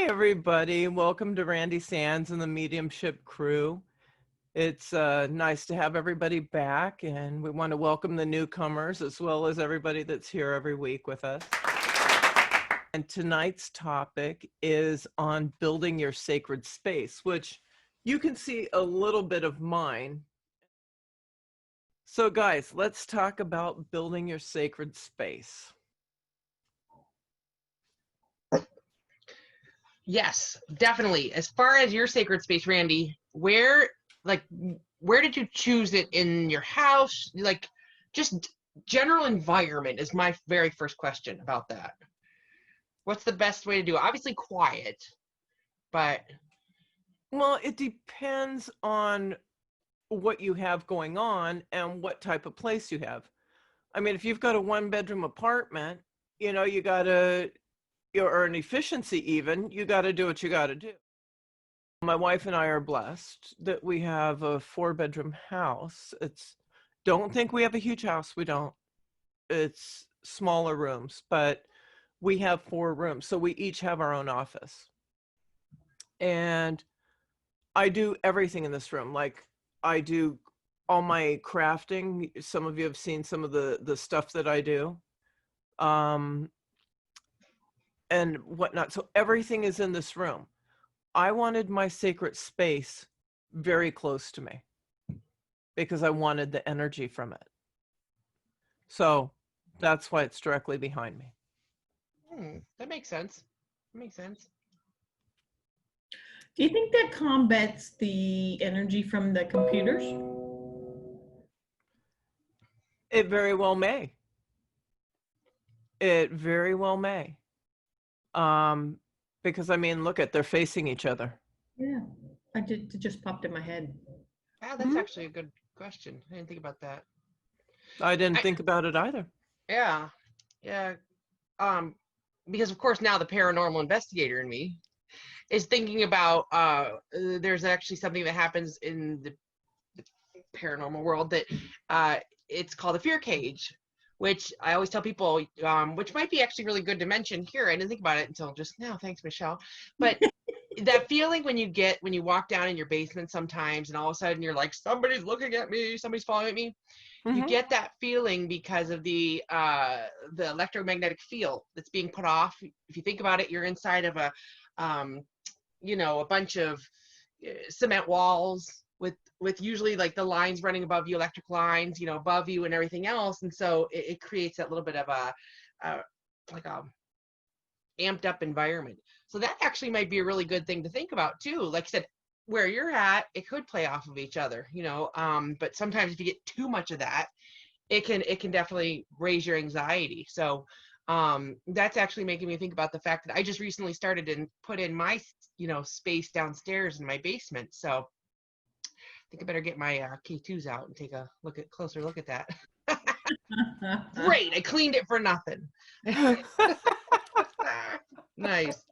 everybody. Welcome to Randi Sands and the Mediumship crew. It's nice to have everybody back, and we want to welcome the newcomers as well as everybody that's here every week with us. And tonight's topic is on building your sacred space, which you can see a little bit of mine. So guys, let's talk about building your sacred space. Yes, definitely. As far as your sacred space, Randi, where did you choose it in your house? Like, just general environment is my very first question about that. What's the best way to do it? Obviously quiet, but... Well, it depends on what you have going on and what type of place you have. I mean, if you've got a one-bedroom apartment, you know, you got to... or an efficiency even, you got to do what you got to do. My wife and I are blessed that we have a 4-bedroom house. Don't think we have a huge house. We don't. It's smaller rooms, but we have 4 rooms. So we each have our own office. And I do everything in this room. Like I do all my crafting. Some of you have seen some of the stuff that I do. And whatnot. So everything is in this room. I wanted my sacred space very close to me because I wanted the energy from it. So that's why it's directly behind me. That makes sense. That makes sense. Do you think that combats the energy from the computers? It very well may. It very well may. Because I mean, look at, they're facing each other. Yeah, it just popped in my head. Wow, that's actually a good question. I didn't think about that. I didn't think about it either. Yeah. Because of course now the paranormal investigator in me is thinking about there's actually something that happens in the paranormal world that it's called a fear cage, which I always tell people, which might be actually really good to mention here. I didn't think about it until just now. Thanks, Michelle. But that feeling when you walk down in your basement sometimes and all of a sudden you're like, somebody's looking at me, somebody's following me. Mm-hmm. You get that feeling because of the electromagnetic field that's being put off. If you think about it, you're inside of a bunch of cement walls with usually like the lines running above you, electric lines, above you and everything else. And so it creates that little bit of a amped up environment. So that actually might be a really good thing to think about too. Like I said, where you're at, it could play off of each other, but sometimes if you get too much of that, it can definitely raise your anxiety. So that's actually making me think about the fact that I just recently started and put in my, space downstairs in my basement. So I think I better get my K2s out and take a closer look at that. Great, I cleaned it for nothing. Nice.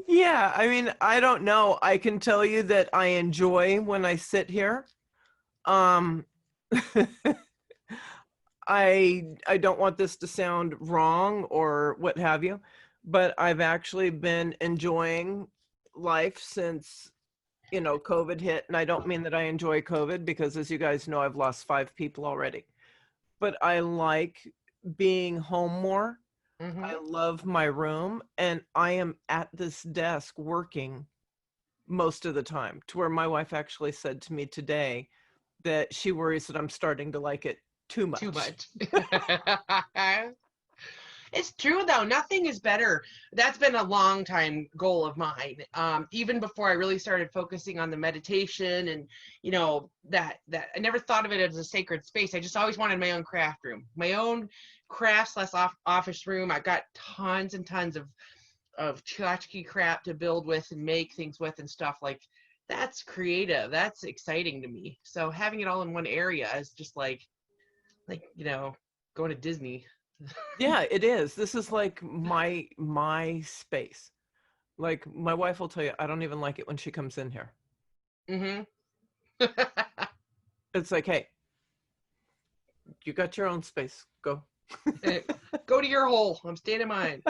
Yeah, I mean, I don't know. I can tell you that I enjoy when I sit here. I don't want this to sound wrong or what have you, but I've actually been enjoying life since COVID hit. And I don't mean that I enjoy COVID because, as you guys know, I've lost 5 people already, but I like being home more. Mm-hmm. I love my room, and I am at this desk working most of the time, to where my wife actually said to me today that she worries that I'm starting to like it too much. It's true though. Nothing is better. That's been a long time goal of mine. Even before I really started focusing on the meditation and, that I never thought of it as a sacred space. I just always wanted my own craft room, my own crafts/office room. I got tons and tons of tchotchke crap to build with and make things with and stuff. Like, that's creative. That's exciting to me. So having it all in one area is just like going to Disney. Yeah, it is. This is like my space. Like, my wife will tell you, I don't even like it when she comes in here. Mm-hmm. It's like, hey, you got your own space. Go. Go to your hole. I'm staying in mine.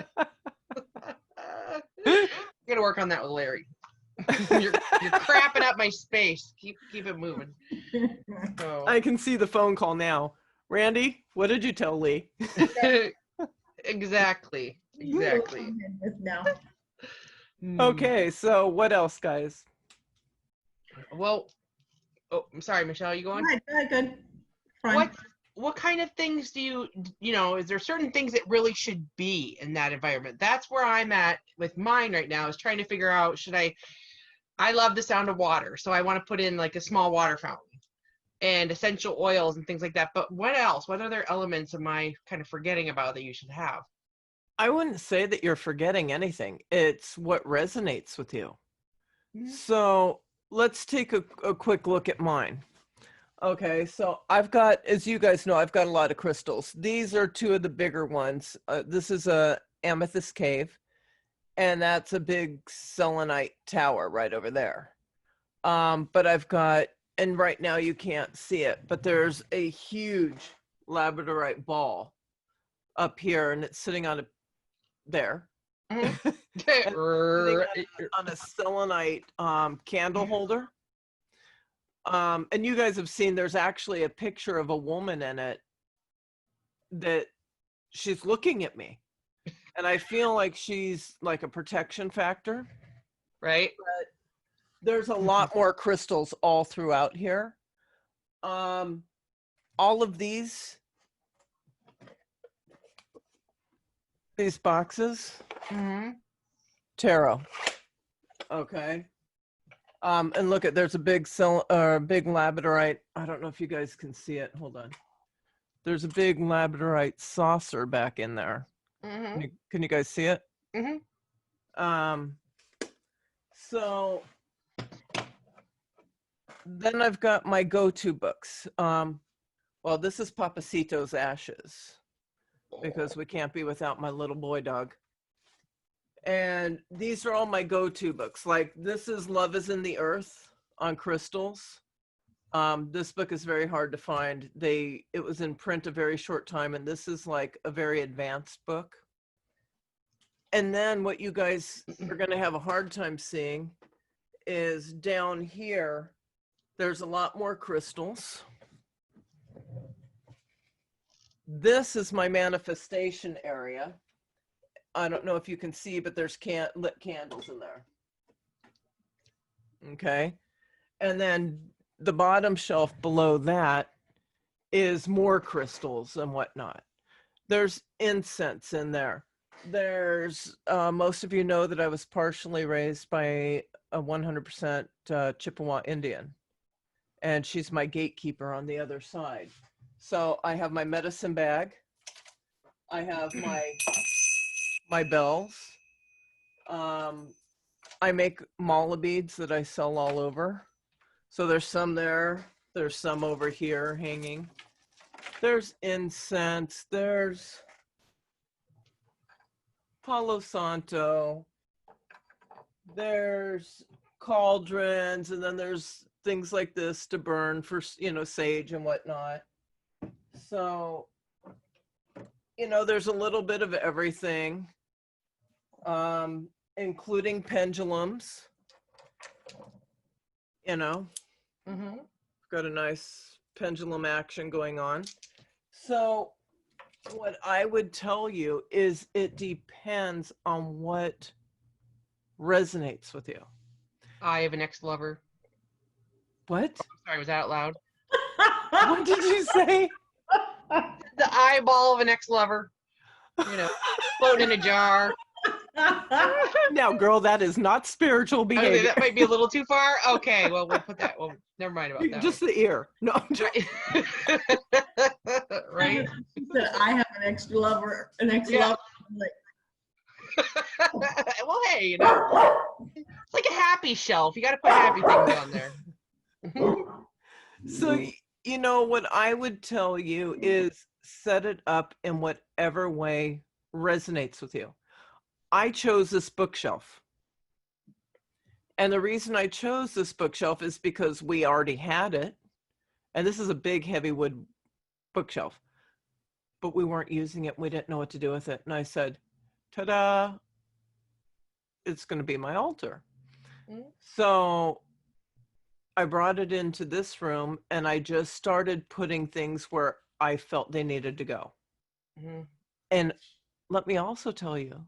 gonna work on that with Larry. you're crapping up my space. Keep it moving. So. I can see the phone call now. Randy, what did you tell Lee? Exactly. Now. Okay, so what else, guys? Well, oh, I'm sorry, Michelle. You going? Good. Fine. What kind of things do you know? Is there certain things that really should be in that environment? That's where I'm at with mine right now. Is trying to figure out I love the sound of water, so I want to put in like a small water fountain and essential oils and things like that. But what else? What other elements am I kind of forgetting about that you should have? I wouldn't say that you're forgetting anything. It's what resonates with you. Mhm. So let's take a quick look at mine. Okay, so I've got, as you guys know, I've got a lot of crystals. These are two of the bigger ones. This is a amethyst cave, and that's a big selenite tower right over there. But I've got, and right now you can't see it, but there's a huge labradorite ball up here, and it's sitting on there. Mhm. And on a selenite candle holder. And you guys have seen there's actually a picture of a woman in it that she's looking at me. And I feel like she's like a protection factor. Right. But there's a lot more crystals all throughout here. All of these boxes, tarot. Okay. And look at, there's a big big labradorite. I don't know if you guys can see it. Hold on. There's a big labradorite saucer back in there. Can you guys see it? So then I've got my go-to books. Well, this is Papacito's Ashes, because we can't be without my little boy dog. And these are all my go-to books. Like this is Love is in the Earth on crystals. This book is very hard to find. It was in print a very short time, and this is like a very advanced book. And then what you guys are going to have a hard time seeing is down here, there's a lot more crystals. This is my manifestation area. I don't know if you can see, but there's lit candles in there. Okay. And then the bottom shelf below that is more crystals and whatnot. There's incense in there. There's, most of you know that I was partially raised by a 100% Chippewa Indian, and she's my gatekeeper on the other side. So I have my medicine bag. I have my bells. I make mala beads that I sell all over. So there's some there. There's some over here hanging. There's incense. There's Palo Santo. There's cauldrons, and then there's things like this to burn for, sage and whatnot. So, there's a little bit of everything, including pendulums. Got a nice pendulum action going on. So what I would tell you is it depends on what resonates with you. I have an ex-lover. What? Sorry, was that out loud? What did you say? The eyeball of an ex-lover. Floating in a jar. Now, girl, that is not spiritual behavior. Okay, that might be a little too far. Okay, well, we'll put that. Well, never mind about that. Just the ear. No, I'm just... Right. I have an extra lover, Yeah. Well, hey, it's like a happy shelf. You got to put happy things on there. So, what I would tell you is set it up in whatever way resonates with you. I chose this bookshelf. And the reason I chose this bookshelf is because we already had it. And this is a big, heavy wood bookshelf. But we weren't using it. We didn't know what to do with it. And I said, ta-da, it's going to be my altar. Mhm. So I brought it into this room and I just started putting things where I felt they needed to go. Mhm. And let me also tell you,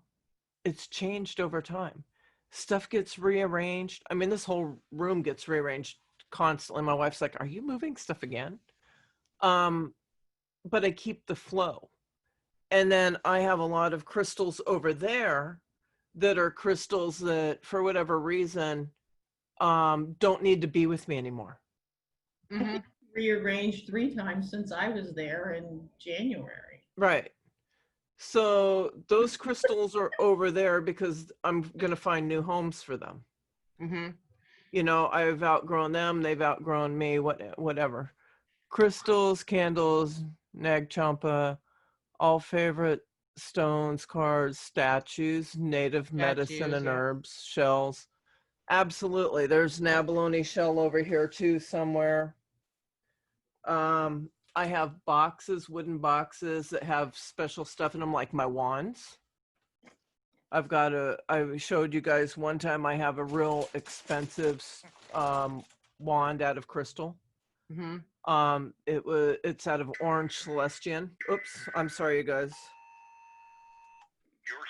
it's changed over time. Stuff gets rearranged. I mean, this whole room gets rearranged constantly. My wife's like, "Are you moving stuff again?" But I keep the flow. And then I have a lot of crystals over there that are crystals that, for whatever reason, don't need to be with me anymore. I Mhm. think rearranged 3 times since I was there in January. Right. So those crystals are over there because I'm going to find new homes for them. Mhm. You know, I've outgrown them. They've outgrown me, whatever. Crystals, candles, nag champa, all favorite stones, cards, statues, native medicine Statues, and yeah. herbs, shells. Absolutely. There's an abalone shell over here too somewhere. I have boxes, wooden boxes that have special stuff in them, like my wands. I showed you guys one time, I have a real expensive wand out of crystal. Mhm. It's out of orange celestian. Oops, I'm sorry, you guys.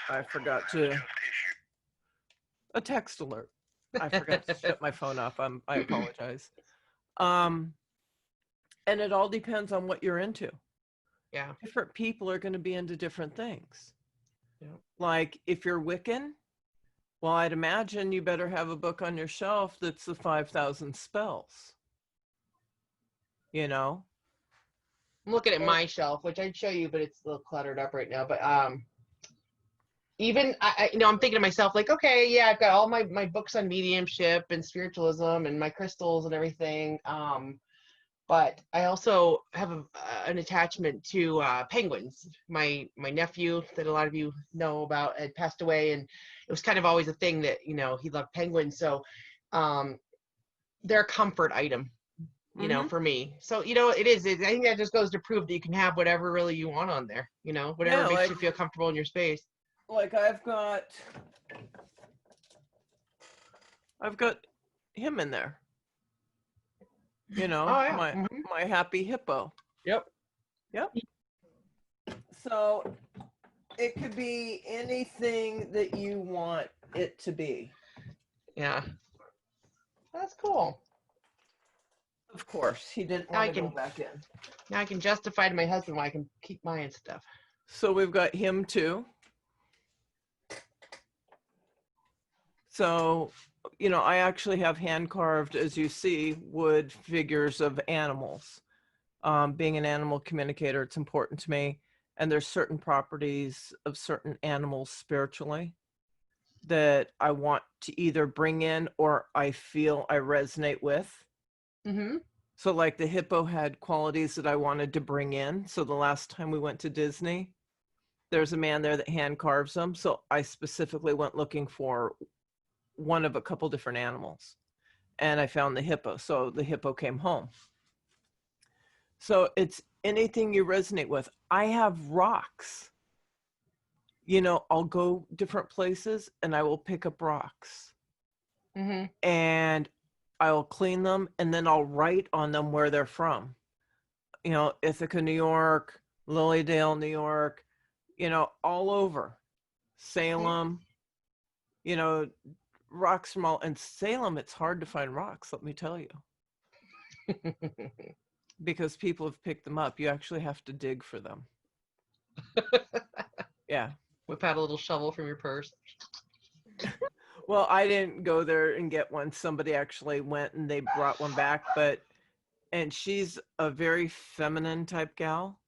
I forgot to, a text alert. I forgot to shut my phone off. I apologize. Um, and it all depends on what you're into. Yeah. Different people are going to be into different things. Yeah. Like if you're Wiccan, well, I'd imagine you better have a book on your shelf that's the 5,000 spells. You know? I'm looking at my shelf, which I'd show you, but it's a little cluttered up right now. But even I'm thinking to myself, like, okay, yeah, I've got all my books on mediumship and spiritualism and my crystals and everything. But I also have an attachment to penguins. My nephew, that a lot of you know about, had passed away, and it was kind of always a thing that he loved penguins. So they're a comfort item, Mhm. for me. So it is. I think that just goes to prove that you can have whatever really you want on there. Whatever Yeah, makes you feel comfortable in your space. like I've got him in there. You know, Oh yeah. my happy hippo. Yep. Yep. So it could be anything that you want it to be. Yeah. That's cool. Of course, he didn't Now I want to go can back in. now I can justify to my husband why I can keep mine stuff. So we've got him too. So, I actually have hand carved, as you see, wood figures of animals. Being an animal communicator, it's important to me. And there's certain properties of certain animals spiritually that I want to either bring in or I feel I resonate with. Mm-hmm. So like the hippo had qualities that I wanted to bring in. So the last time we went to Disney, there's a man there that hand carves them. So I specifically went looking for one of a couple different animals and I found the hippo. So the hippo came home. So it's anything you resonate with. I have rocks. I'll go different places and I will pick up rocks Mm-hmm. and I'll clean them and then I'll write on them where they're from. Ithaca, New York, Lilydale, New York, all over. Salem, rocks from all, and Salem, it's hard to find rocks, let me tell you, because people have picked them up. You actually have to dig for them. Yeah. Whip out a little shovel from your purse. Well, I didn't go there and get one. Somebody actually went and they brought one back, and she's a very feminine type gal.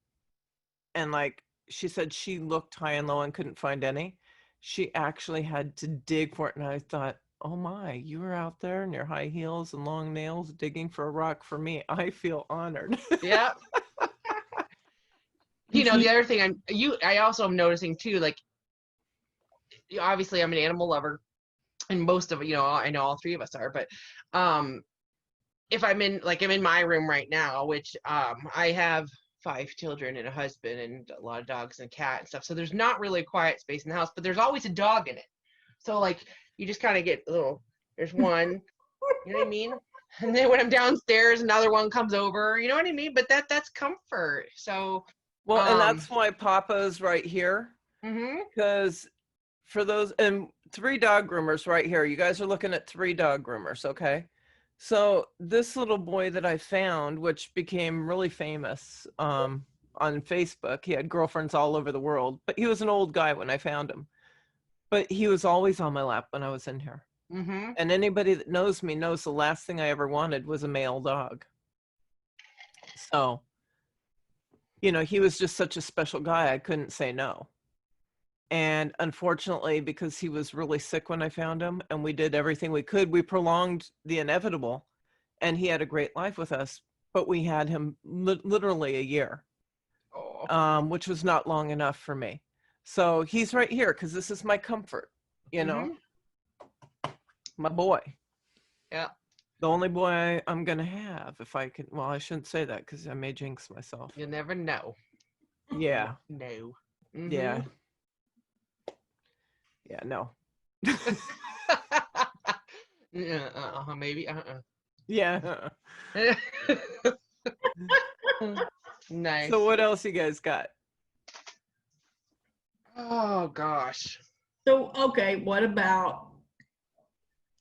And like she said, she looked high and low and couldn't find any. She actually had to dig for it. And I thought, oh my, you were out there in your high heels and long nails digging for a rock for me. I feel honored. Yeah. The other thing I also am noticing too, like, obviously I'm an animal lover, and most of I know all three of us are, but if I'm in my room right now, which I have 5 children and a husband and a lot of dogs and a cat and stuff, so there's not really a quiet space in the house, but there's always a dog in it. So like You just kind of get a little, there's one, you know what I mean? And then when I'm downstairs, another one comes over, you know what I mean? But that's comfort. So, Well, and that's why Papa's right here. mhm. Because for those, and 3 dog groomers right here, you guys are looking at 3 dog groomers, okay? So this little boy that I found, which became really famous on Facebook, he had girlfriends all over the world, but he was an old guy when I found him. But he was always on my lap when I was in here. Mhm. And anybody that knows me knows the last thing I ever wanted was a male dog. So, you know, he was just such a special guy, I couldn't say no. And unfortunately, because he was really sick when I found him and we did everything we could, we prolonged the inevitable and he had a great life with us, but we had him literally a year, Oh. which was not long enough for me. So he's right here because this is my comfort, you know, my boy. Yeah. The only boy I'm going to have if I can. Well, I shouldn't say that because I may jinx myself. You never know. Yeah. No. Yeah. Yeah, no. Maybe. Yeah. Nice. So what else you guys got? Oh gosh. So, okay, what about,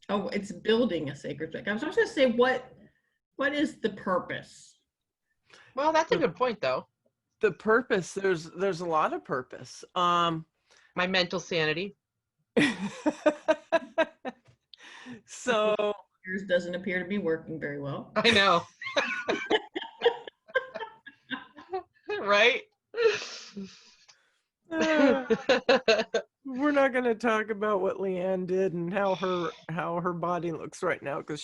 oh, it's building a sacred space. I was just gonna say, what is the purpose? Well, that's a good point though. The purpose, there's a lot of purpose. My mental sanity. So Yours doesn't appear to be working very well. I know. Right? we're not going to talk about what Leanne did and how her body looks right now because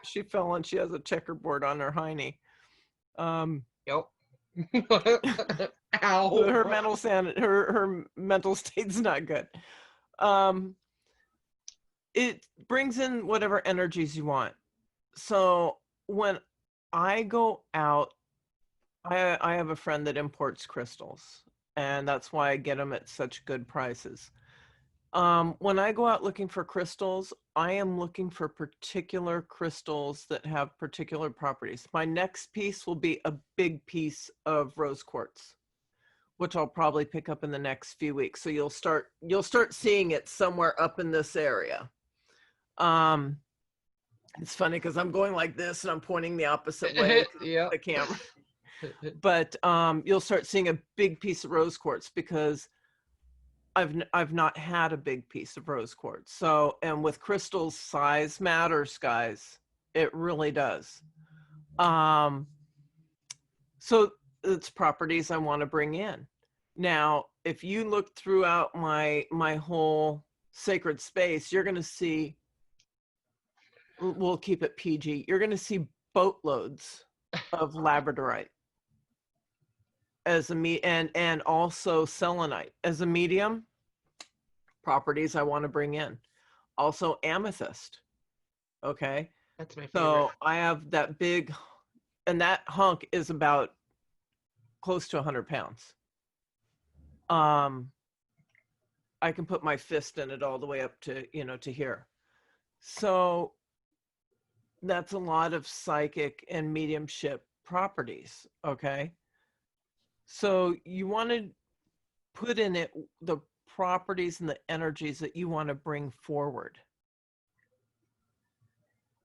she fell and she has a checkerboard on her hiney. Yep. Ow. Her her mental state's not good. It brings in whatever energies you want. So when I go out, I have a friend that imports crystals, and that's why I get them at such good prices. When I go out looking for crystals, I am looking for particular crystals that have particular properties. My next piece will be a big piece of rose quartz, which I'll probably pick up in the next few weeks. So you'll start seeing it somewhere up in this area. It's funny because I'm going like this and I'm pointing the opposite way to the camera. But you'll start seeing a big piece of rose quartz because I've not had a big piece of rose quartz. So, and with crystals, size matters, guys. It really does. So it's properties I want to bring in. Now, if you look throughout my whole sacred space, you're going to see, we'll keep it PG, you're going to see boatloads of labradorite as a and also selenite as a medium. Properties I want to bring in. Also amethyst. Okay. That's my favorite. So I have that big, and that hunk is about close to 100 pounds. I can put my fist in it all the way up to, to here. So that's a lot of psychic and mediumship properties. Okay. So you want to put in it the properties and the energies that you want to bring forward.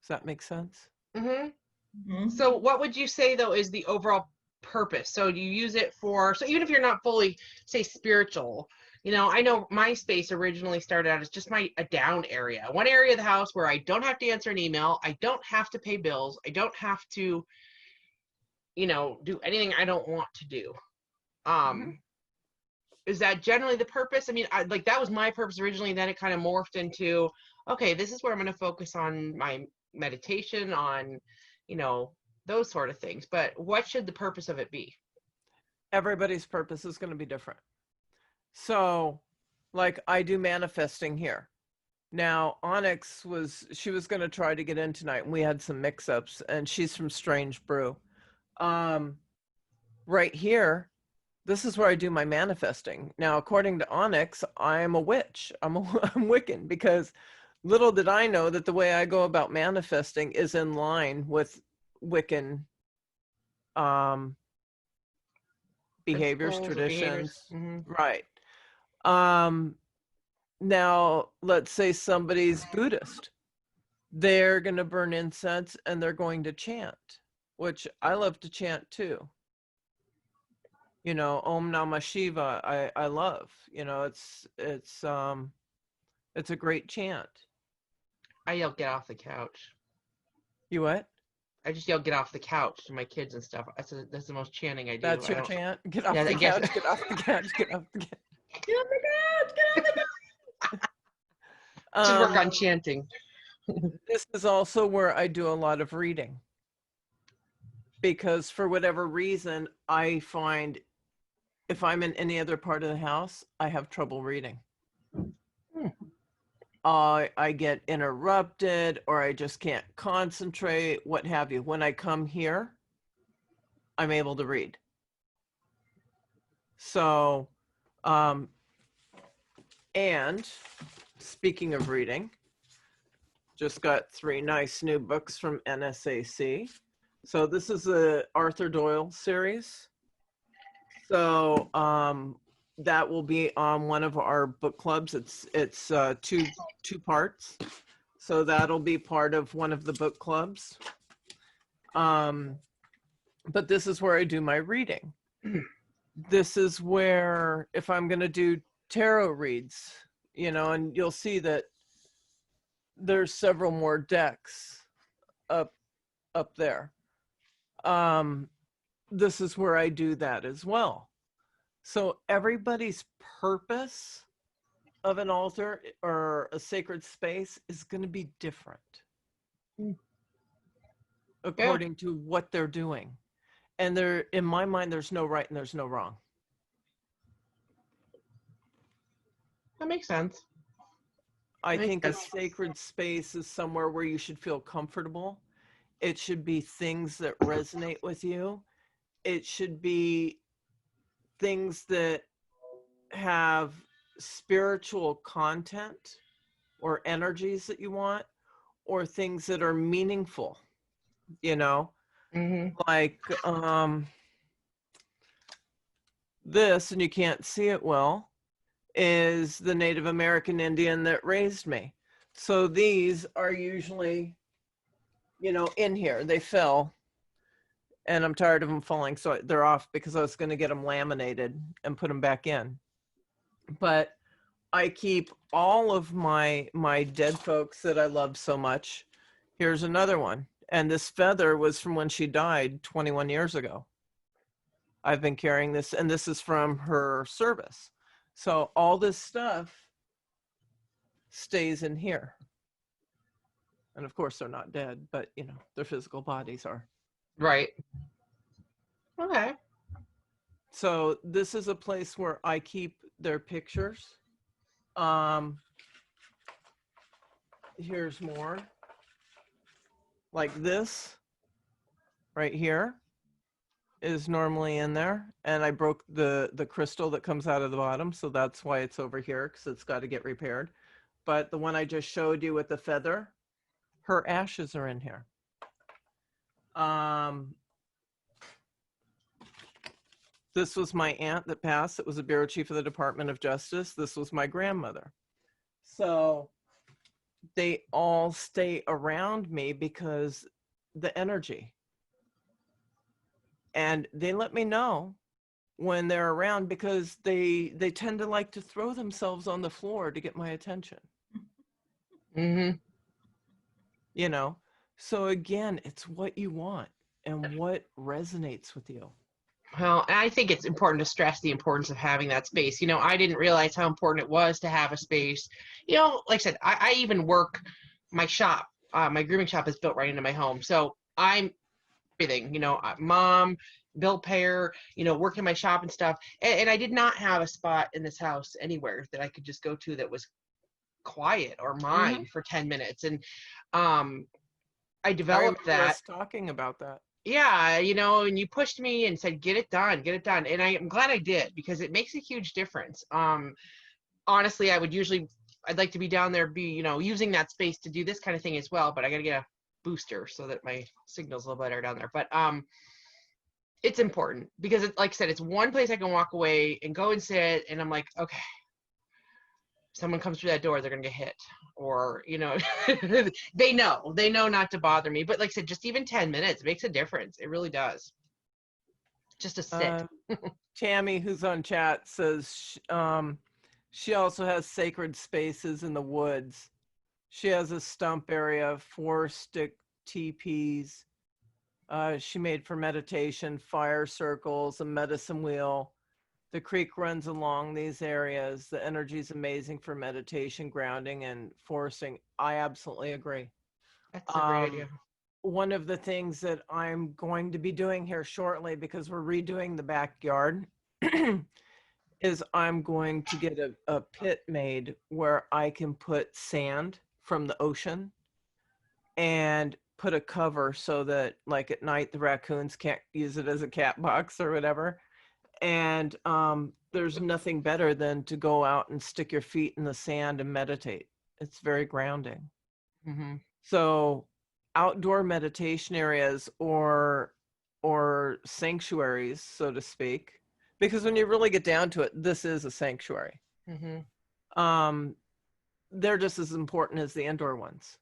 Does that make sense? So what would you say though is the overall purpose? So do you use it for, so even if you're not fully, say, spiritual, I know my space originally started out as just a down area, one area of the house where I don't have to answer an email, I don't have to pay bills, I don't have to, do anything I don't want to do. Is that generally the purpose? I mean, that was my purpose originally. Then it kind of morphed into, okay, this is where I'm going to focus on my meditation, on, those sort of things. But what should the purpose of it be? Everybody's purpose is going to be different. So, like I do manifesting here. Now, Onyx she was going to try to get in tonight, and we had some mix-ups, and she's from Strange Brew. Right here, this is where I do my manifesting. Now, according to Onyx, I am a witch. I'm Wiccan because Little did I know that the way I go about manifesting is in line with Wiccan behaviors, Principles or traditions. behaviors. Right. Now, let's say somebody's Buddhist. They're going to burn incense and they're going to chant, which I love to chant too. You know, Om Namah Shiva, I love. You know, it's a great chant. I yell, get off the couch. You what? I just yell, get off the couch to my kids and stuff. That's the most chanting I do. That's your chant? Get off Yeah, the I guess- couch, get off the couch, get off the couch. Get on the couch, get on the couch. Just work on chanting. This is also where I do a lot of reading. Because for whatever reason, I find if I'm in any other part of the house, I have trouble reading. I get interrupted, or I just can't concentrate, what have you. When I come here, I'm able to read. So, and speaking of reading, just got 3 nice new books from NSAC. So this is the Arthur Doyle series. So that will be on one of our book clubs. It's two parts. So that'll be part of one of the book clubs. But this is where I do my reading. This is where, if I'm going to do tarot reads, you know, and you'll see that there's several more decks up there. This is where I do that as well. So everybody's purpose of an altar or a sacred space is going to be different according to what they're doing. And there, in my mind, there's no right and there's no wrong. That makes sense. I think a sacred space is somewhere where you should feel comfortable. It should be things that resonate with you. It should be things that have spiritual content or energies that you want, or things that are meaningful, you know, like this, and you can't see it well, is the Native American Indian that raised me. So these are usually, you know, in here. They fell, and I'm tired of them falling, so they're off because I was going to get them laminated and put them back in. But I keep all of my dead folks that I love so much. Here's another one. And this feather was from when she died 21 years ago. I've been carrying this, and this is from her service. So all this stuff stays in here. And of course, they're not dead, but, you know, their physical bodies are. Right. Okay. So this is a place where I keep their pictures. Here's more. Like this right here is normally in there, and I broke the crystal that comes out of the bottom, so that's why it's over here, because it's got to get repaired. But the one I just showed you with the feather, her ashes are in here. This was my aunt that passed. It was a bureau chief of the Department of Justice. This was my grandmother. So they all stay around me because the energy. And they let me know when they're around, because they tend to like to throw themselves on the floor to get my attention. You know, so again, it's what you want and what resonates with you. Well, I think it's important to stress the importance of having that space. You know, I didn't realize how important it was to have a space. You know, like I said, I even work my shop. My grooming shop is built right into my home. So I'm everything, you know, mom, bill payer, you know, working my shop and stuff. And I did not have a spot in this house anywhere that I could just go to that was quiet or mine for 10 minutes. And I developed that. Us talking about that. Yeah, you know, and you pushed me and said, get it done. And I'm glad I did, because it makes a huge difference. Honestly, I I'd like to be down there, using that space to do this kind of thing as well, but I got to get a booster so that my signal's a little better down there. But it's important because like I said, it's one place I can walk away and go and sit, and I'm like, okay, someone comes through that door, they're gonna get hit, or they know not to bother me. But like I said, just even 10 minutes makes a difference. It really does. Just to sit. Tammy, who's on chat, says she also has sacred spaces in the woods. She has a stump area, 4 stick teepees. She made for meditation, fire circles, a medicine wheel. The creek runs along these areas. The energy is amazing for meditation, grounding, and forcing. I absolutely agree. That's a great idea. One of the things that I'm going to be doing here shortly, because we're redoing the backyard, is I'm going to get a pit made where I can put sand from the ocean and put a cover so that, like, at night the raccoons can't use it as a cat box or whatever. And there's nothing better than to go out and stick your feet in the sand and meditate. It's very grounding. Mm-hmm. So outdoor meditation areas or sanctuaries, so to speak, because when you really get down to it, this is a sanctuary. Mm-hmm. They're just as important as the indoor ones.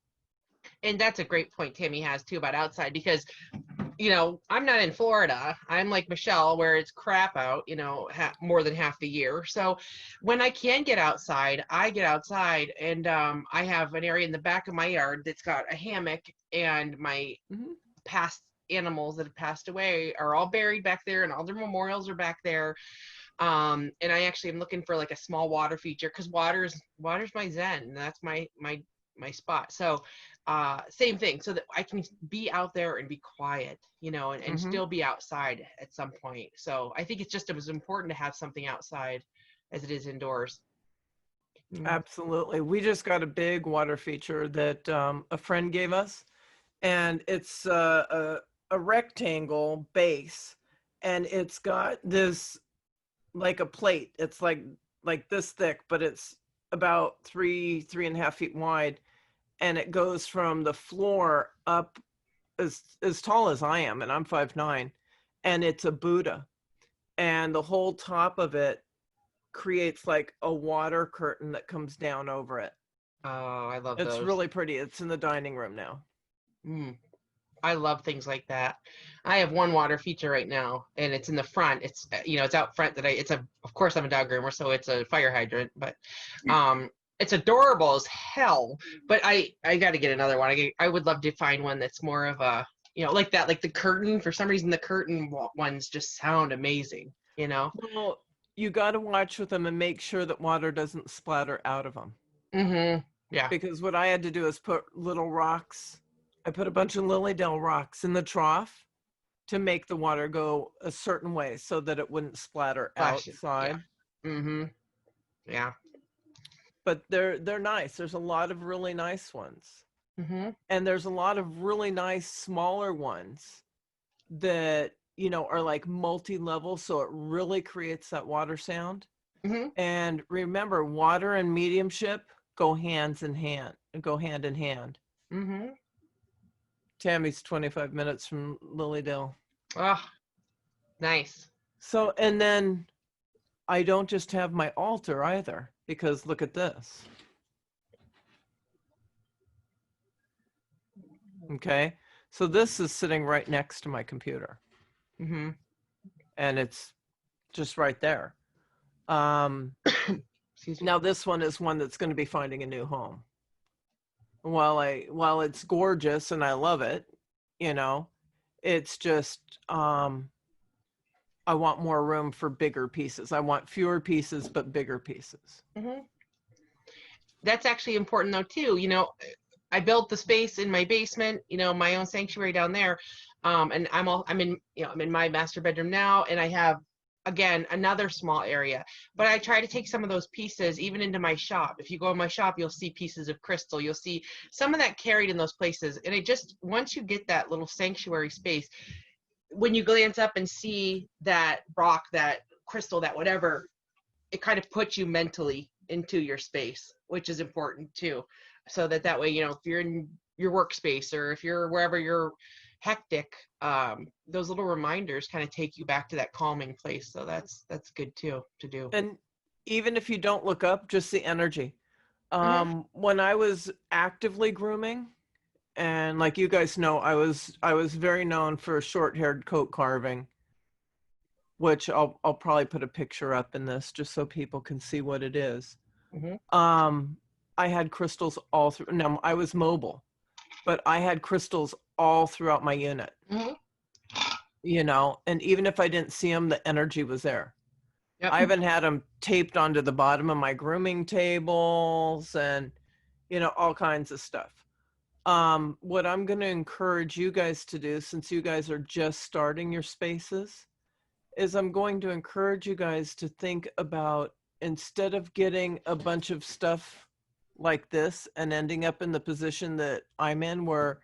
And that's a great point Tammy has too about outside, because I'm not in Florida. I'm like Michelle, where it's crap out, more than half the year. So when I can get outside, I get outside, and I have an area in the back of my yard that's got a hammock, and my past animals that have passed away are all buried back there, and all their memorials are back there. And I actually am looking for like a small water feature, because water's my zen, and that's my spot. So same thing, so that I can be out there and be quiet, and still be outside at some point. So I think it's just as important to have something outside as it is indoors. Absolutely. We just got a big water feature that a friend gave us, and it's a rectangle base, and it's got this, like a plate. It's like this thick, but it's about 3.5 feet wide, and it goes from the floor up as tall as I am, and I'm 5'9", and it's a Buddha, and the whole top of it creates like a water curtain that comes down over it. Oh, I love It's those. really pretty. It's in the dining room now. I love things like that. I have one water feature right now, and it's in the front. It's it's out front of course I'm a dog groomer, so it's a fire hydrant, but it's adorable as hell. But I got to get another one. I would love to find one that's more of a, like that, like the curtain. For some reason, the curtain ones just sound amazing. Well, you got to watch with them and make sure that water doesn't splatter out of them. Mm-hmm. Yeah. Because what I had to do is put little rocks. I put a bunch of Lilydale rocks in the trough to make the water go a certain way so that it wouldn't splatter outside. Yeah. Mm-hmm. Yeah. But they're nice. There's a lot of really nice ones. Mm-hmm. And there's a lot of really nice smaller ones that, are like multi-level, so it really creates that water sound. Mm-hmm. And remember, water and mediumship go hand in hand. Mm-hmm. Tammy's 25 minutes from Lilydale. Oh, nice. So, and then I don't just have my altar either, because look at this. Okay. So this is sitting right next to my computer. Mm-hmm. And it's just right there. Excuse me. Now this one is one that's going to be finding a new home. While it's gorgeous and I love it, it's just, I want more room for bigger pieces. I want fewer pieces, but bigger pieces. Mm-hmm. That's actually important though too. I built the space in my basement, my own sanctuary down there. And I'm in my master bedroom now, and I have, again, another small area, but I try to take some of those pieces even into my shop. If you go in my shop, you'll see pieces of crystal. You'll see some of that carried in those places. And once you get that little sanctuary space, when you glance up and see that rock, that crystal, that whatever, it kind of puts you mentally into your space, which is important too. So that way, if you're in your workspace or if you're wherever you're hectic, those little reminders kind of take you back to that calming place. So that's good too to do. And even if you don't look up, just the energy. Mhm. When I was actively grooming, and like you guys know, I was very known for short-haired coat carving, which I'll probably put a picture up in this just so people can see what it is. Mhm. I had crystals all through. Now I was mobile, but I had crystals all throughout my unit. Mhm. And even if I didn't see them, the energy was there. Yep. I even had them taped onto the bottom of my grooming tables and, all kinds of stuff. What I'm going to encourage you guys to do, since you guys are just starting your spaces, is I'm going to encourage you guys to think about, instead of getting a bunch of stuff like this and ending up in the position that I'm in, where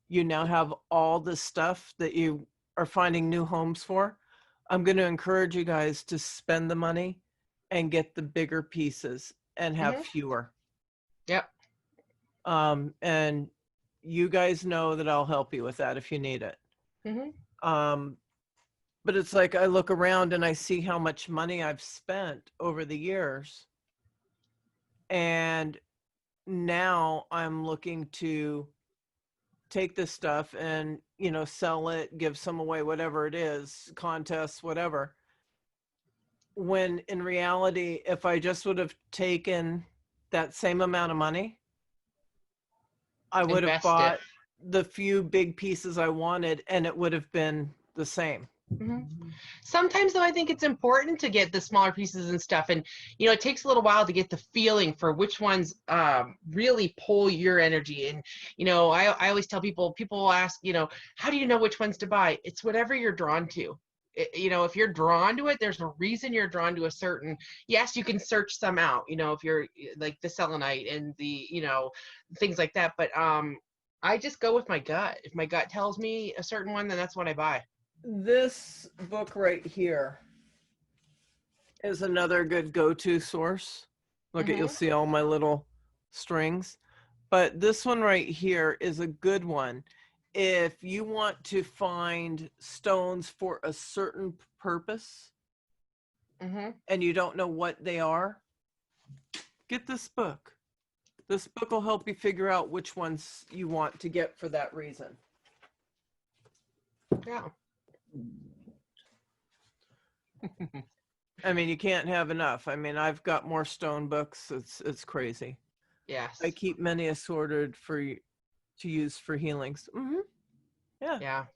you now have all the stuff that you are finding new homes for, I'm going to encourage you guys to spend the money and get the bigger pieces and have Mhm. fewer. Yep. And you guys know that I'll help you with that if you need it. Mhm. But it's like I look around and I see how much money I've spent over the years. And now I'm looking to take this stuff and, sell it, give some away, whatever it is, contests, whatever. When in reality, if I just would have taken that same amount of money, I would have Invest it. bought the few big pieces I wanted and it would have been the same. Mhm. Sometimes though, I think it's important to get the smaller pieces and stuff, and it takes a little while to get the feeling for which ones really pull your energy. And I always tell people will ask, how do you know which ones to buy? It's whatever you're drawn to. If you're drawn to it, there's a reason you're drawn to a certain. Yes, you can search some out, if you're like the selenite and the things like that, but I just go with my gut. If my gut tells me a certain one, then that's what I buy. This book right here is another good go-to source. Look at, you'll Mhm. see all my little strings. But this one right here is a good one. If you want to find stones for a certain purpose Mhm. and you don't know what they are, get this book. This book will help you figure out which ones you want to get for that reason. Yeah. I mean, you can't have enough. I mean, I've got more stone books. It's crazy. Yes. I keep many assorted to use for healings. Yeah. Yeah.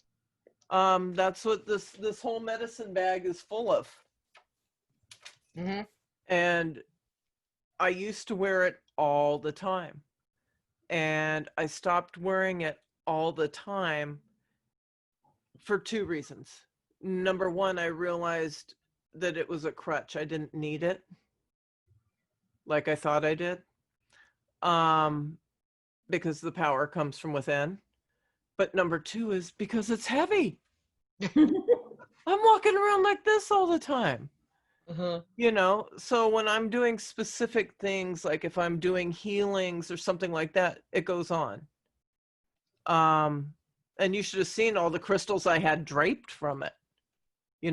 That's what this whole medicine bag is full of. Mhm. And I used to wear it all the time. And I stopped wearing it all the time for two reasons. Number one, I realized that it was a crutch. I didn't need it like I thought I did. Because the power comes from within. But number two is because it's heavy. I'm walking around like this all the time. Uh-huh. So when I'm doing specific things, like if I'm doing healings or something like that, it goes on. And you should have seen all the crystals I had draped from it,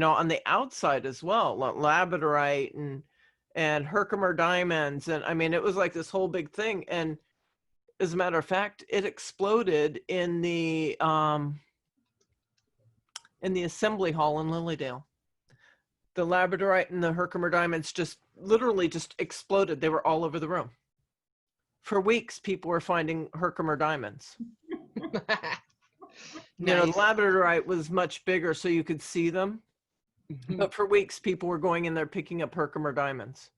on the outside as well, labradorite and Herkimer diamonds. And I mean, it was like this whole big thing. And as a matter of fact, it exploded in the assembly hall in Lilydale. The labradorite and the Herkimer diamonds just literally just exploded. They were all over the room. For weeks, people were finding Herkimer diamonds. The Nice. labradorite was much bigger, so you could see them. But for weeks, people were going in there picking up Herkimer diamonds.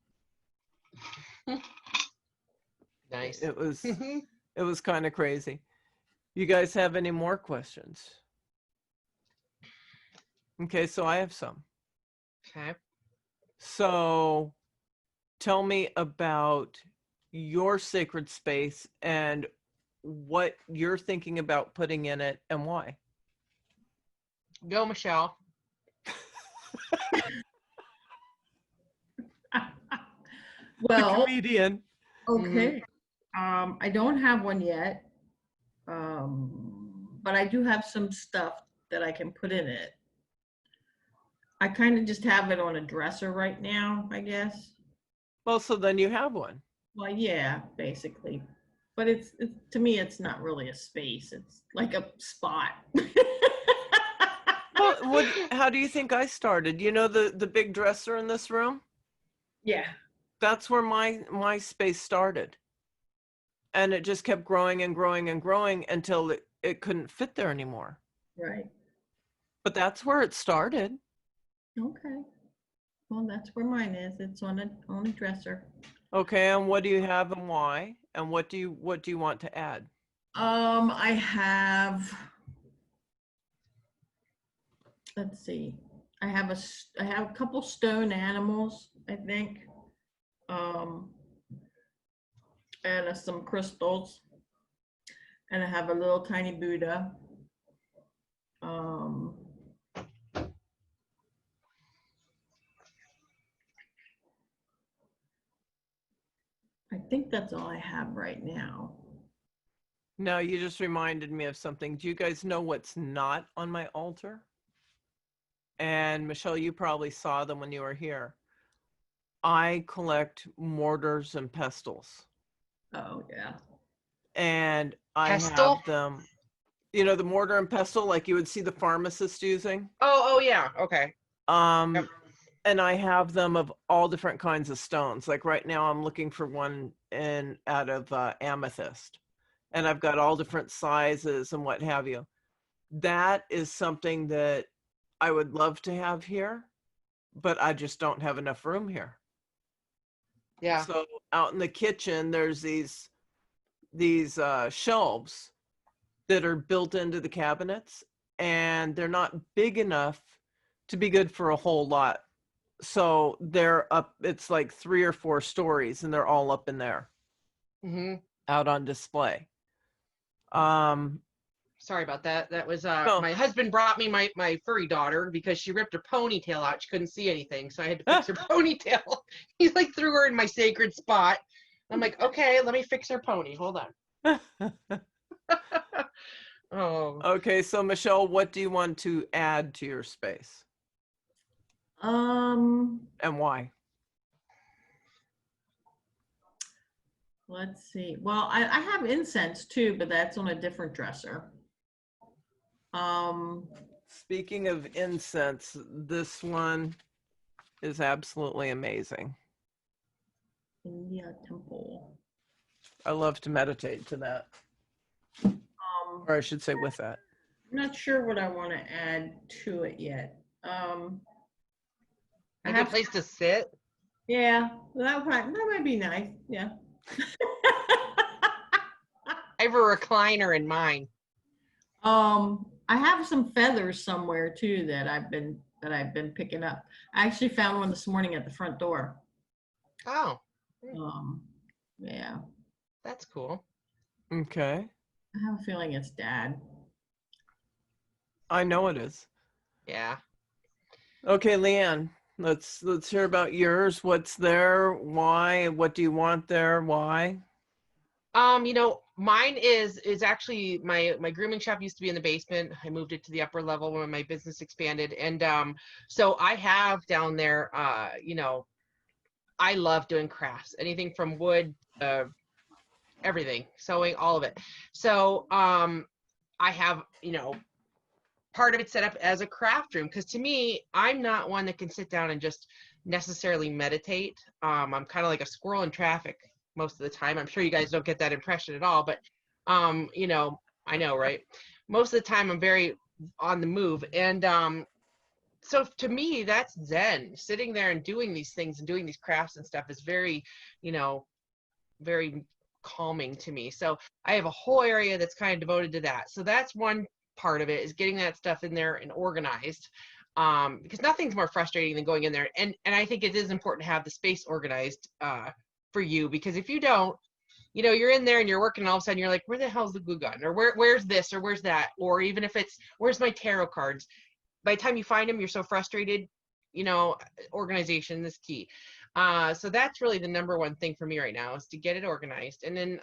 Nice. It was kind of crazy. You guys have any more questions? Okay, so I have some. Okay. So tell me about your sacred space and what you're thinking about putting in it and why. Go, Michelle. Well, comedian. okay. I don't have one yet. But I do have some stuff that I can put in it. I kind of just have it on a dresser right now, I guess. Well, so then you have one. Well, yeah, basically. But it's to me, it's not really a space. It's like a spot. Well, how do you think I started? You know the big dresser in this room? Yeah. That's where my space started. And it just kept growing and growing and growing until it couldn't fit there anymore. Right. But that's where it started. Okay. Well, that's where mine is. It's on a dresser. Okay, and what do you have and why? And what do you want to add? I have. Let's see. I have a couple stone animals, I think. And some crystals. And I have a little tiny Buddha. I think that's all I have right now. No, you just reminded me of something. Do you guys know what's not on my altar? And Michelle, you probably saw them when you were here. I collect mortars and pestles. Oh, yeah. And I Pestle? have them, the mortar and pestle like you would see the pharmacist using. Oh yeah. Okay. Yep. And I have them of all different kinds of stones. Like right now I'm looking for one out of Amethyst. And I've got all different sizes and what have you. That is something that I would love to have here, but I just don't have enough room here. Yeah. So out in the kitchen, there's these shelves that are built into the cabinets, and they're not big enough to be good for a whole lot. So they're up, it's like 3 or 4 stories, and they're all up in there out on display. Sorry about that. That was No. my husband brought me my furry daughter because she ripped her ponytail out. She couldn't see anything, so I had to fix her ponytail. He like threw her in my sacred spot. I'm like, okay, let me fix her pony. Hold on. Oh. Okay, so Michelle, what do you want to add to your space? And why? Let's see. Well, I have incense too, but that's on a different dresser. Speaking of incense, this one is absolutely amazing. India Temple. I love to meditate to that. Or I should say with that. I'm not sure what I want to add to it yet. I Maybe a place to sit. Yeah, that might be nice. Yeah. I have a recliner in mine. I have some feathers somewhere too that I've been picking up. I actually found one this morning at the front door. Oh. Yeah. That's cool. Okay. I have a feeling it's Dad. I know it is. Yeah. Okay, Leanne, let's hear about yours. What's there? Why? What do you want there? Why? Mine is actually my grooming shop used to be in the basement. I moved it to the upper level when my business expanded. And so I have down there, I love doing crafts, anything from wood, everything, sewing, all of it. So I have, part of it set up as a craft room, because to me, I'm not one that can sit down and just necessarily meditate. I'm kind of like a squirrel in traffic most of the time. I'm sure you guys don't get that impression at all, but I know, right? Most of the time I'm very on the move. And so to me, that's Zen. Sitting there and doing these things and doing these crafts and stuff is very, very calming to me. So I have a whole area that's kind of devoted to that. So that's one part of it, is getting that stuff in there and organized. Because nothing's more frustrating than going in there. And I think it is important to have the space organized for you, because if you don't, you're in there and you're working and all of a sudden you're like, where the hell's the glue gun? Or where's this? Or where's that? Or even if it's, where's my tarot cards? By the time you find them, you're so frustrated, organization is key. So that's really the number one thing for me right now, is to get it organized. And then,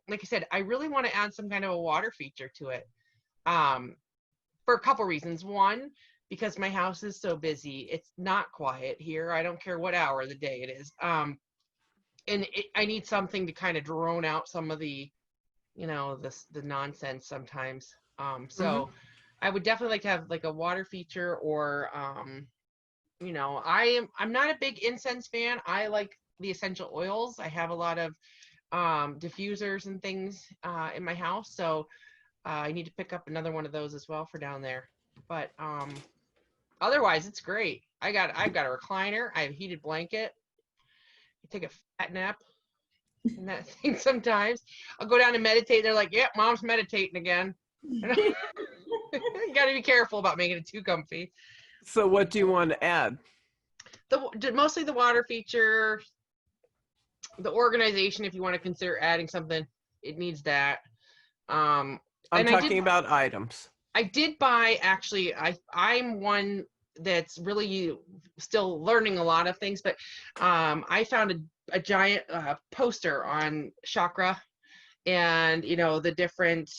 like I said, I really want to add some kind of a water feature to it, for a couple reasons. One, because my house is so busy, it's not quiet here. I don't care what hour of the day it is. And I need something to kind of drone out some of the, the nonsense sometimes. So I would definitely like to have like a water feature, or, I'm not a big incense fan. I like the essential oils. I have a lot of diffusers and things in my house. So I need to pick up another one of those as well for down there. But otherwise, it's great. I've got a recliner. I have a heated blanket. I take a fat nap in that thing sometimes. I'll go down and meditate. They're like, "Yep, mom's meditating again." You got to be careful about making it too comfy. So what do you want to add? Mostly the water feature, the organization. If you want to consider adding something, it needs that. I'm talking about items. I did buy, actually, I'm one that's really still learning a lot of things, but I found a giant poster on chakra, and the different,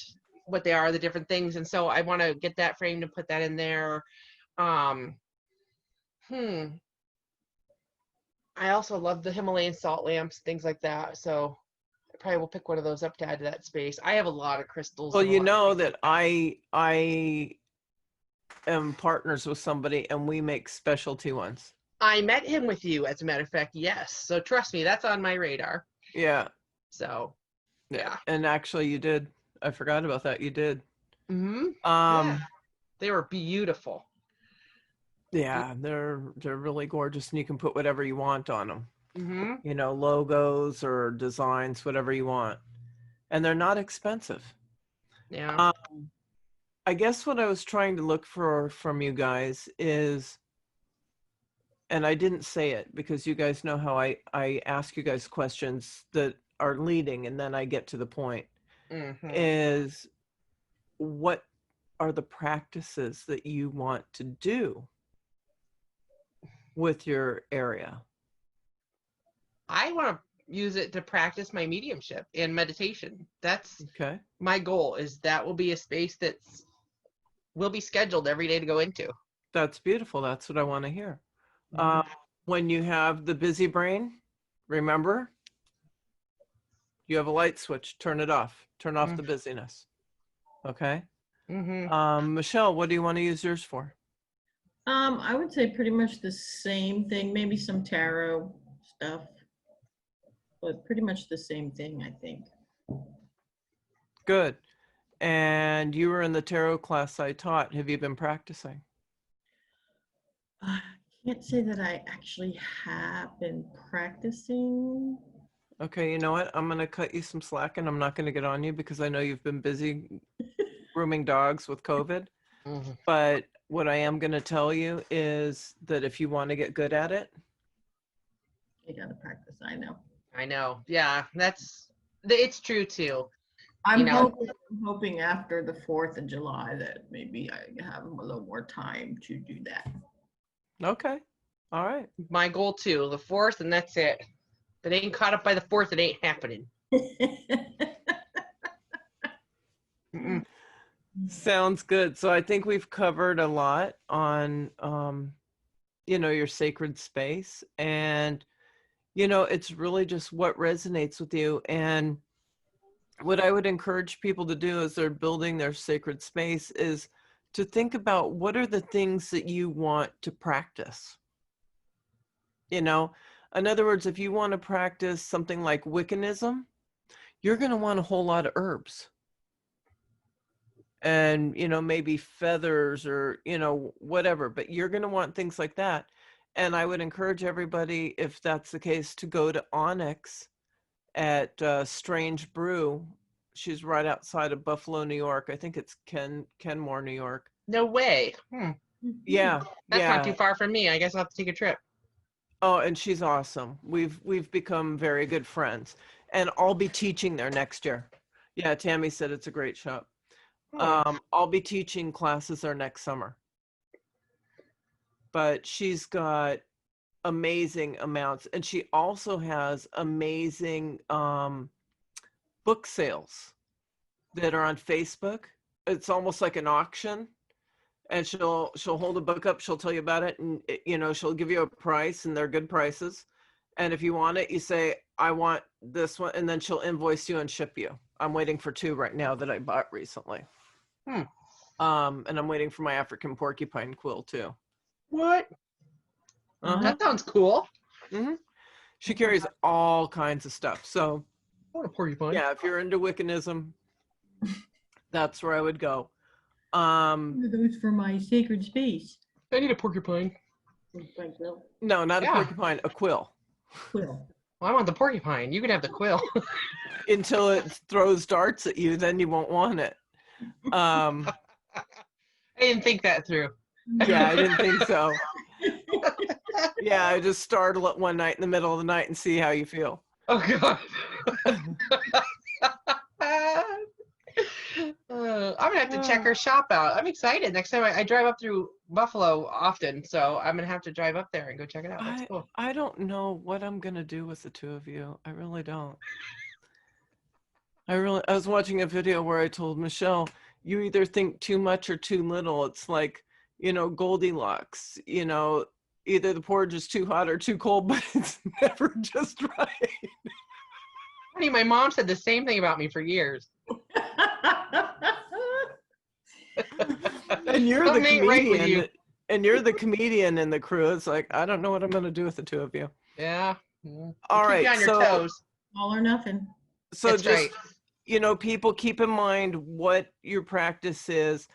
what they are, the different things. And so I want to get that framed and put that in there. I also love the Himalayan salt lamps, things like that. So I probably will pick one of those up to add to that space. I have a lot of crystals. Well, you know that I am partners with somebody, and we make specialty ones. I met him with you, as a matter of fact. Yes. So trust me, that's on my radar. Yeah. So, yeah. And actually, you did. I forgot about that. You did. Yeah. They were beautiful. Yeah, they're really gorgeous, and you can put whatever you want on them. Logos or designs, whatever you want, and they're not expensive. Yeah. I guess what I was trying to look for from you guys is, and I didn't say it because you guys know how I ask you guys questions that are leading, and then I get to the point, is what are the practices that you want to do with your area? I want to use it to practice my mediumship and meditation. That's okay. My goal, is that will be a space that's will be scheduled every day to go into. That's beautiful. That's what I want to hear. When you have the busy brain, remember, you have a light switch. Turn it off. Turn off the busyness. Okay. Michelle, what do you want to use yours for? I would say pretty much the same thing. Maybe some tarot stuff, but pretty much the same thing, I think. Good. And you were in the tarot class I taught. Have you been practicing? I can't say that I actually have been practicing. Okay, you know what? I'm going to cut you some slack, and I'm not going to get on you because I know you've been busy grooming dogs with COVID. But what I am going to tell you is that if you want to get good at it, you got to practice. I know. Yeah, it's true too. I'm hoping after the 4th of July that maybe I have a little more time to do that. Okay. All right. My goal too, the 4th, and that's it. If it ain't caught up by the 4th, it ain't happening. Sounds good. So I think we've covered a lot on, your sacred space, and, it's really just what resonates with you. And what I would encourage people to do as they're building their sacred space is to think about what are the things that you want to practice. In other words, if you want to practice something like Wiccanism, you're going to want a whole lot of herbs. And, maybe feathers or, whatever, but you're going to want things like that. And I would encourage everybody, if that's the case, to go to Onyx at Strange Brew. She's right outside of Buffalo, New York. I think it's Kenmore, New York. No way. Yeah. That's not too far from me. I guess I'll have to take a trip. Oh, and she's awesome. We've become very good friends. And I'll be teaching there next year. Yeah, Tammy said it's a great shop. I'll be teaching classes there next summer. but she's got amazing amounts, and she also has amazing book sales that are on Facebook. It's almost like an auction, and she'll hold a book up, she'll tell you about it, and she'll give you a price, and they're good prices. And if you want it, you say, I want this one, and then she'll invoice you and ship you. I'm waiting for 2 right now that I bought recently. And I'm waiting for my African porcupine quill too. What? That sounds cool. She carries all kinds of stuff. So I want a porcupine. yeah, if you're into Wiccanism, that's where I would go. Those for my sacred space. I need a porcupine. No, not a porcupine, a quill. Quill. Well, I want the porcupine. You can have the quill. Until it throws darts at you, then you won't want it. I didn't think that through. Yeah, I didn't think so. Yeah, I just startle it one night in the middle of the night and see how you feel. Oh, God. I'm going to have to check her shop out. I'm excited. Next time I drive up through Buffalo often, so I'm going to have to drive up there and go check it out. That's cool. I don't know what I'm going to do with the 2 of you. I really don't. I was watching a video where I told Michelle, you either think too much or too little. It's like, Goldilocks, either the porridge is too hot or too cold, but it's never just right. Honey, my mom said the same thing about me for years. And you're the comedian, and you're the comedian in the crew. It's like, I don't know what I'm going to do with the 2 of you. Yeah. All right. Keep you on your toes. All or nothing. So That's just, right. People keep in mind what your practice is,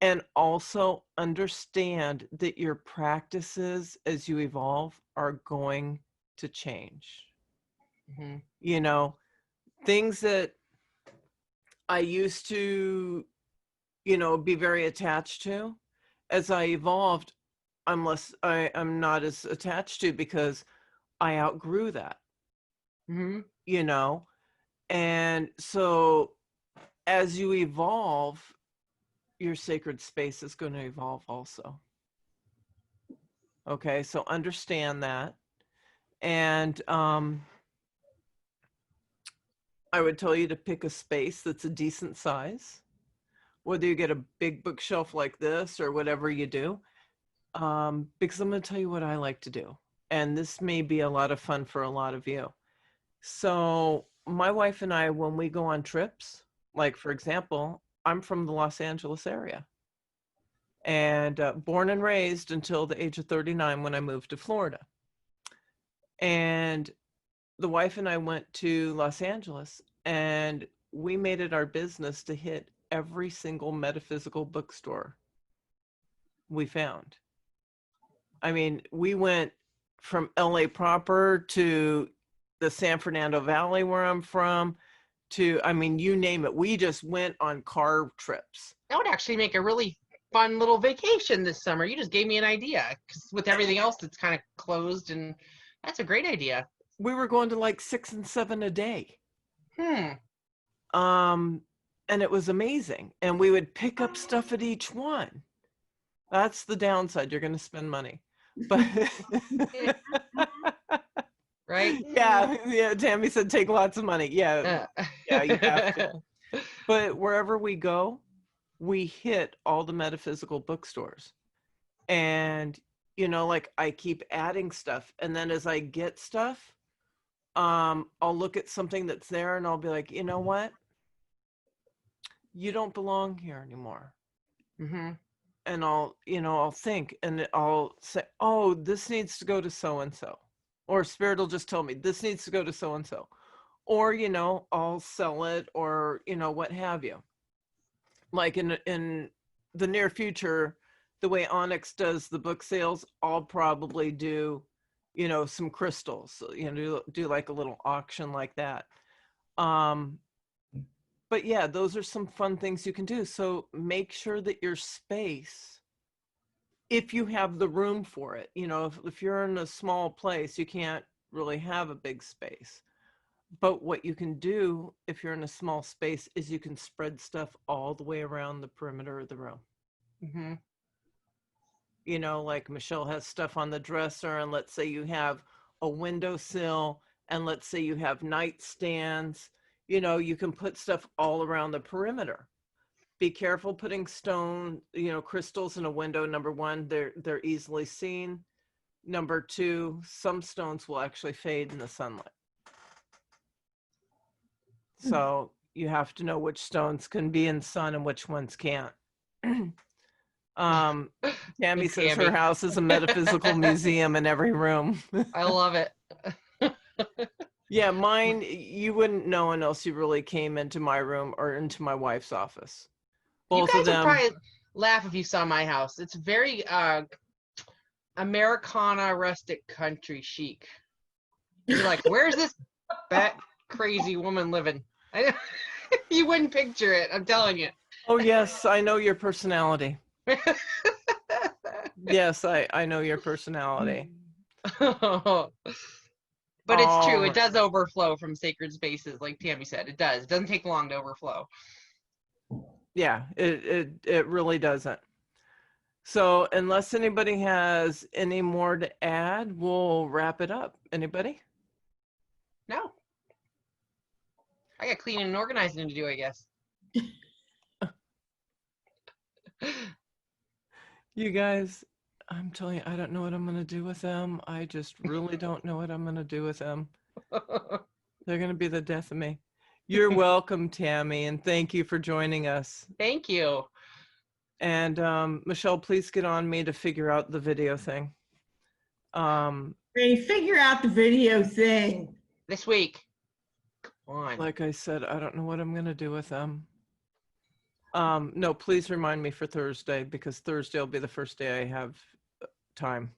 and also understand that your practices as you evolve are going to change. Things that I used to, be very attached to, as I evolved, I'm not as attached to, because I outgrew that. And so as you evolve, your sacred space is going to evolve also. Okay, so understand that. And I would tell you to pick a space that's a decent size, whether you get a big bookshelf like this or whatever you do, because I'm going to tell you what I like to do. And this may be a lot of fun for a lot of you. So my wife and I, when we go on trips, like, for example, I'm from the Los Angeles area, and born and raised until the age of 39 when I moved to Florida. And the wife and I went to Los Angeles, and we made it our business to hit every single metaphysical bookstore we found. I mean, we went from LA proper to the San Fernando Valley, where I'm from, to, you name it. We just went on car trips. That would actually make a really fun little vacation this summer. You just gave me an idea, because with everything else that's kind of closed, and that's a great idea. We were going to like 6 and 7 a day. And it was amazing. And we would pick up stuff at each one. That's the downside. You're going to spend money. But right? Yeah. Tammy said, take lots of money. Yeah, you have to. But wherever we go, we hit all the metaphysical bookstores. And, like, I keep adding stuff. And then as I get stuff, I'll look at something that's there and I'll be like, you know what? You don't belong here anymore. And I'll think, and I'll say, oh, this needs to go to so-and-so. Or Spirit will just tell me, this needs to go to so-and-so. Or, I'll sell it, or, what have you. Like in the near future, the way Onyx does the book sales, I'll probably do, some crystals, do like a little auction like that. But yeah, those are some fun things you can do. So make sure that your space, if you have the room for it, if you're in a small place, you can't really have a big space. But what you can do if you're in a small space is you can spread stuff all the way around the perimeter of the room. You know, like Michelle has stuff on the dresser, and let's say you have a windowsill, and let's say you have nightstands, you know, you can put stuff all around the perimeter. Be careful putting stone, you know, crystals in a window. Number one, they're easily seen. Number two, some stones will actually fade in the sunlight. So you have to know which stones can be in sun and which ones can't. Tammy Miss says her Tammy. house is a metaphysical museum in every room. I love it. Yeah, mine, you wouldn't know unless you really came into my room or into my wife's office. You Both guys of would them. probably laugh if you saw my house. It's very Americana rustic country chic. You're like, where's this fat crazy woman living? You wouldn't picture it, I'm telling you. Oh, yes, I know your personality. Yes, I know your personality. But it's true, All it right. does overflow from sacred spaces, like Tammy said. It does. It doesn't take long to overflow. Yeah, it really doesn't. So unless anybody has any more to add, we'll wrap it up. Anybody? No. I got cleaning and organizing to do, I guess. You guys, I'm telling you, I don't know what I'm going to do with them. I just really don't know what I'm going to do with them. They're going to be the death of me. You're welcome, Tammy, and thank you for joining us. Thank you. And Michelle, please get on me to figure out the video thing. Ready, figure out the video thing. This week. Come on. Like I said, I don't know what I'm going to do with them. No, please remind me for Thursday, because Thursday will be the first day I have time.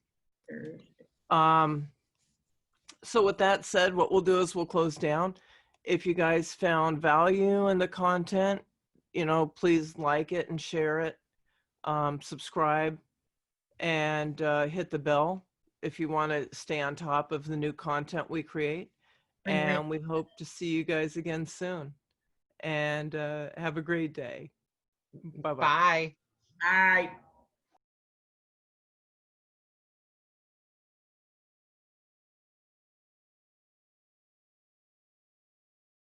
So with that said, what we'll do is we'll close down. If you guys found value in the content, you know, please like it and share it, subscribe, and hit the bell if you want to stay on top of the new content we create. And we hope to see you guys again soon. And have a great day. Bye-bye. Bye. Bye.